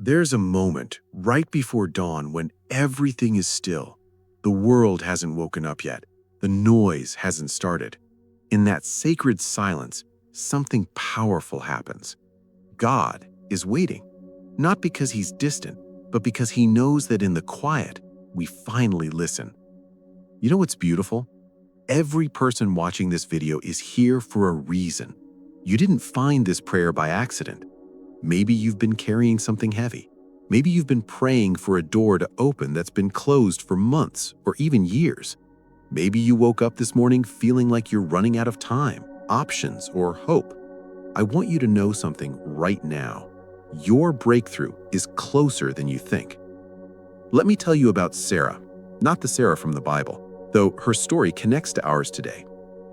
There's a moment right before dawn when everything is still. The world hasn't woken up yet. The noise hasn't started. In that sacred silence, something powerful happens. God is waiting, not because he's distant, but because he knows that in the quiet, we finally listen. You know what's beautiful? Every person watching this video is here for a reason. You didn't find this prayer by accident. Maybe you've been carrying something heavy. Maybe you've been praying for a door to open that's been closed for months or even years. Maybe you woke up this morning feeling like you're running out of time, options, or hope. I want you to know something right now. Your breakthrough is closer than you think. Let me tell you about Sarah, not the Sarah from the Bible, though her story connects to ours today.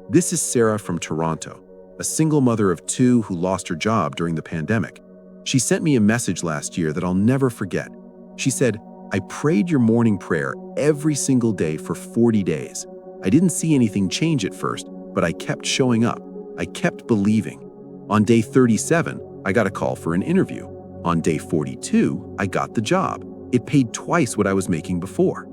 This is Sarah from Toronto, a single mother of two who lost her job during the pandemic. She sent me a message last year that I'll never forget. She said, "I prayed your morning prayer every single day for 40 days. I didn't see anything change at first, but I kept showing up. I kept believing. On day 37, I got a call for an interview. On day 42, I got the job. It paid twice what I was making before."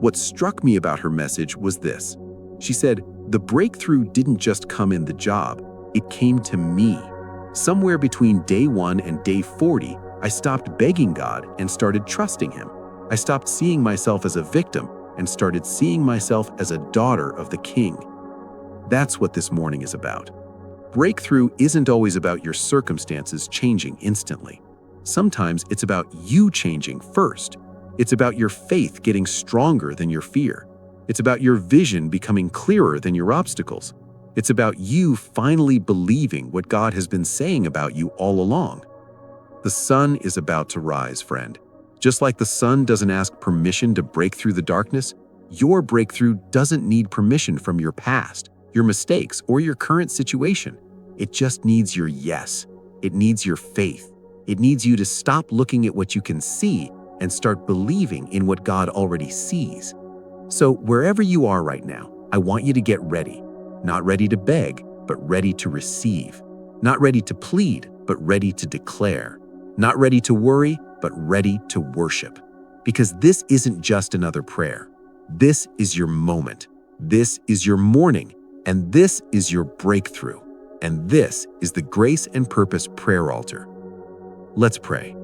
What struck me about her message was this. She said, "The breakthrough didn't just come in the job, it came to me. Somewhere between day 1 and day 40, I stopped begging God and started trusting him. I stopped seeing myself as a victim and started seeing myself as a daughter of the King." That's what this morning is about. Breakthrough isn't always about your circumstances changing instantly. Sometimes it's about you changing first. It's about your faith getting stronger than your fear. It's about your vision becoming clearer than your obstacles. It's about you finally believing what God has been saying about you all along. The sun is about to rise, friend. Just like the sun doesn't ask permission to break through the darkness, your breakthrough doesn't need permission from your past, your mistakes, or your current situation. It just needs your yes. It needs your faith. It needs you to stop looking at what you can see and start believing in what God already sees. So wherever you are right now, I want you to get ready. Not ready to beg, but ready to receive. Not ready to plead, but ready to declare. Not ready to worry, but ready to worship. Because this isn't just another prayer. This is your moment. This is your morning. And this is your breakthrough. And this is the Grace and Purpose Prayer Altar. Let's pray.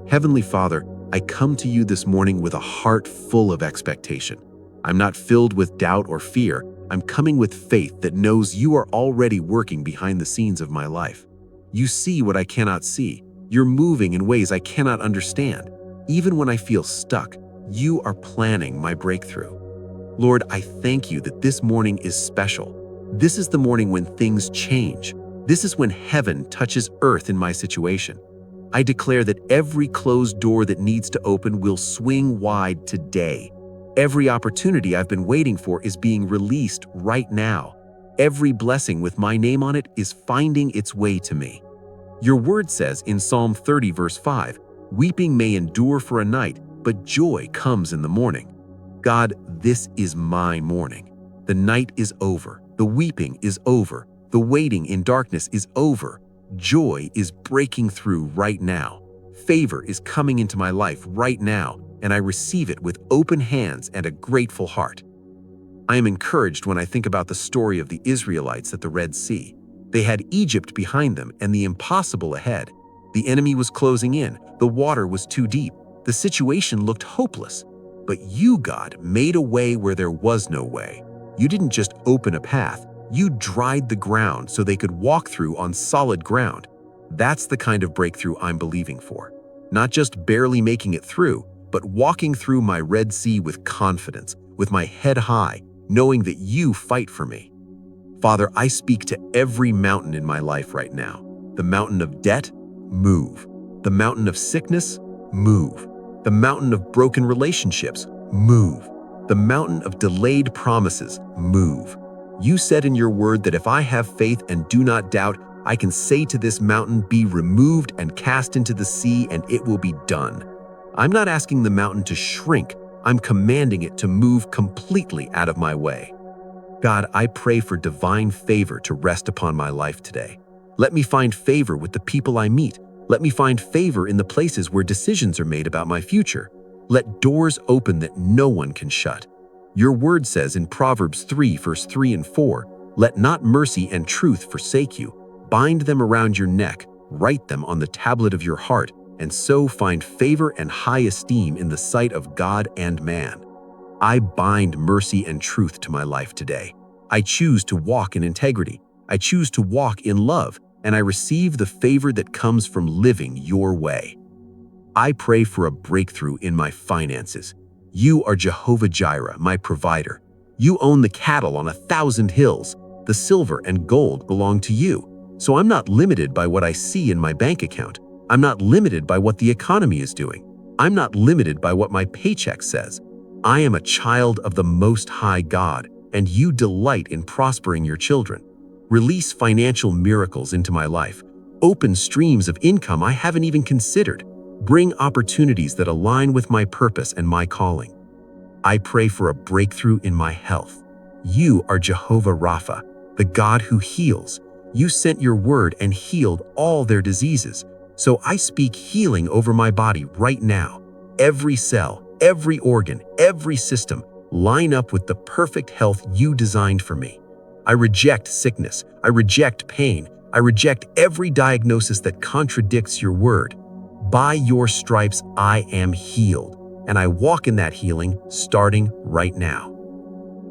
Heavenly Father, I come to you this morning with a heart full of expectation. I'm not filled with doubt or fear. I'm coming with faith that knows you are already working behind the scenes of my life. You see what I cannot see. You're moving in ways I cannot understand. Even when I feel stuck, you are planning my breakthrough. Lord, I thank you that this morning is special. This is the morning when things change. This is when heaven touches earth in my situation. I declare that every closed door that needs to open will swing wide today. Every opportunity I've been waiting for is being released right now. Every blessing with my name on it is finding its way to me. Your word says in Psalm 30 verse 5, "Weeping may endure for a night, but joy comes in the morning." God, this is my morning. The night is over. The weeping is over. The waiting in darkness is over. Joy is breaking through right now. Favor is coming into my life right now, and I receive it with open hands and a grateful heart. I am encouraged when I think about the story of the Israelites at the Red Sea. They had Egypt behind them and the impossible ahead. The enemy was closing in. The water was too deep. The situation looked hopeless. But you, God, made a way where there was no way. You didn't just open a path. You dried the ground so they could walk through on solid ground. That's the kind of breakthrough I'm believing for. Not just barely making it through, but walking through my Red Sea with confidence, with my head high, knowing that you fight for me. Father, I speak to every mountain in my life right now. The mountain of debt, move. The mountain of sickness, move. The mountain of broken relationships, move. The mountain of delayed promises, move. You said in your word that if I have faith and do not doubt, I can say to this mountain, "Be removed and cast into the sea," and it will be done. I'm not asking the mountain to shrink. I'm commanding it to move completely out of my way. God, I pray for divine favor to rest upon my life today. Let me find favor with the people I meet, Let me find favor in the places where decisions are made about my future. Let doors open that no one can shut. Your word says in Proverbs 3, verse 3 and 4, "Let not mercy and truth forsake you. Bind them around your neck, write them on the tablet of your heart, and so find favor and high esteem in the sight of God and man." I bind mercy and truth to my life today. I choose to walk in integrity. I choose to walk in love, and I receive the favor that comes from living your way. I pray for a breakthrough in my finances. You are Jehovah Jireh, my provider. You own the cattle on 1,000 hills. The silver and gold belong to you. So I'm not limited by what I see in my bank account. I'm not limited by what the economy is doing. I'm not limited by what my paycheck says. I am a child of the Most High God, and you delight in prospering your children. Release financial miracles into my life. Open streams of income I haven't even considered. Bring opportunities that align with my purpose and my calling. I pray for a breakthrough in my health. You are Jehovah Rapha, the God who heals. You sent your word and healed all their diseases. So I speak healing over my body right now. Every cell, every organ, every system line up with the perfect health you designed for me. I reject sickness. I reject pain. I reject every diagnosis that contradicts your word. By your stripes, I am healed, and I walk in that healing starting right now.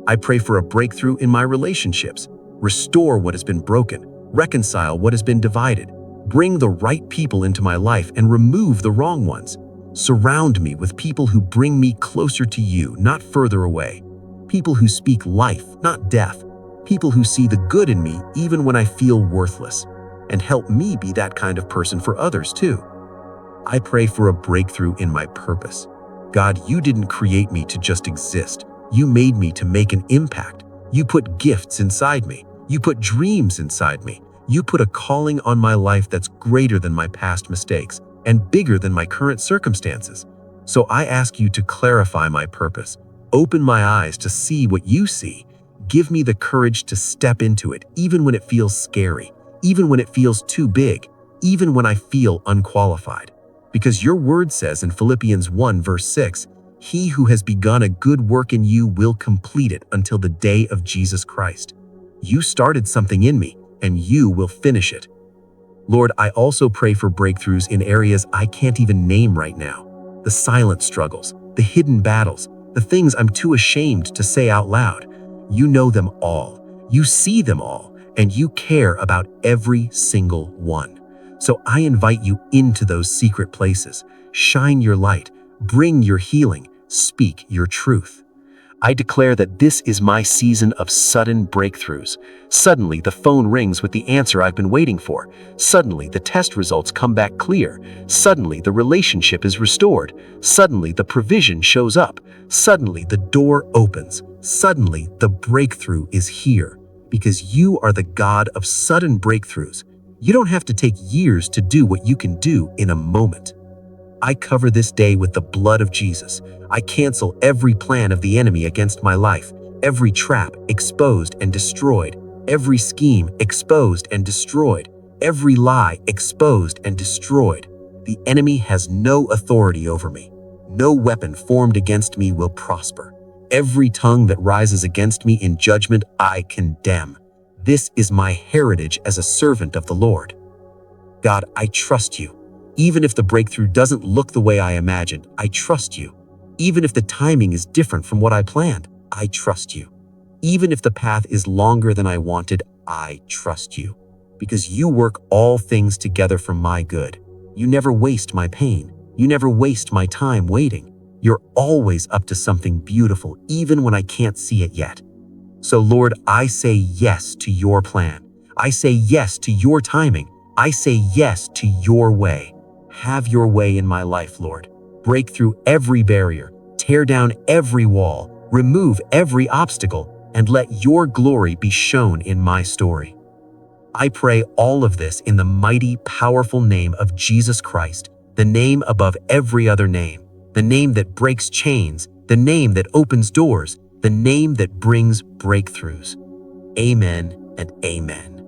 I pray for a breakthrough in my relationships. Restore what has been broken. Reconcile what has been divided. Bring the right people into my life and remove the wrong ones. Surround me with people who bring me closer to you, not further away. People who speak life, not death. People who see the good in me even when I feel worthless. And help me be that kind of person for others too. I pray for a breakthrough in my purpose. God, you didn't create me to just exist. You made me to make an impact. You put gifts inside me. You put dreams inside me. You put a calling on my life that's greater than my past mistakes and bigger than my current circumstances. So I ask you to clarify my purpose. Open my eyes to see what you see. Give me the courage to step into it, even when it feels scary, even when it feels too big, even when I feel unqualified. Because your word says in Philippians 1, verse 6, "He who has begun a good work in you will complete it until the day of Jesus Christ." You started something in me, and you will finish it. Lord, I also pray for breakthroughs in areas I can't even name right now. The silent struggles, the hidden battles, the things I'm too ashamed to say out loud. You know them all. You see them all, and you care about every single one. So I invite you into those secret places. Shine your light, bring your healing, speak your truth. I declare that this is my season of sudden breakthroughs. Suddenly, the phone rings with the answer I've been waiting for. Suddenly, the test results come back clear. Suddenly, the relationship is restored. Suddenly, the provision shows up. Suddenly, the door opens. Suddenly, the breakthrough is here. Because you are the God of sudden breakthroughs. You don't have to take years to do what you can do in a moment. I cover this day with the blood of Jesus. I cancel every plan of the enemy against my life, every trap exposed and destroyed, every scheme exposed and destroyed, every lie exposed and destroyed. The enemy has no authority over me. No weapon formed against me will prosper. Every tongue that rises against me in judgment, I condemn. This is my heritage as a servant of the Lord. God, I trust you. Even if the breakthrough doesn't look the way I imagined, I trust you. Even if the timing is different from what I planned, I trust you. Even if the path is longer than I wanted, I trust you. Because you work all things together for my good. You never waste my pain. You never waste my time waiting. You're always up to something beautiful, even when I can't see it yet. So Lord, I say yes to your plan. I say yes to your timing. I say yes to your way. Have your way in my life, Lord. Break through every barrier, tear down every wall, remove every obstacle, and let your glory be shown in my story. I pray all of this in the mighty, powerful name of Jesus Christ, the name above every other name, the name that breaks chains, the name that opens doors, the name that brings breakthroughs. Amen and amen.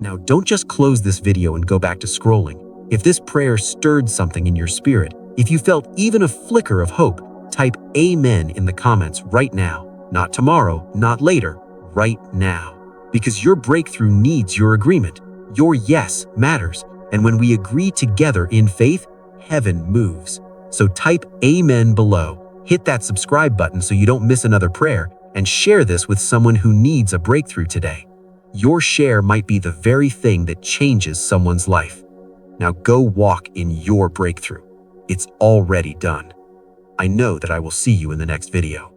Now, don't just close this video and go back to scrolling. If this prayer stirred something in your spirit, if you felt even a flicker of hope, type Amen in the comments right now. Not tomorrow, not later, right now. Because your breakthrough needs your agreement. Your yes matters. And when we agree together in faith, heaven moves. So type Amen below. Hit that subscribe button so you don't miss another prayer, and share this with someone who needs a breakthrough today. Your share might be the very thing that changes someone's life. Now go walk in your breakthrough. It's already done. I know that I will see you in the next video.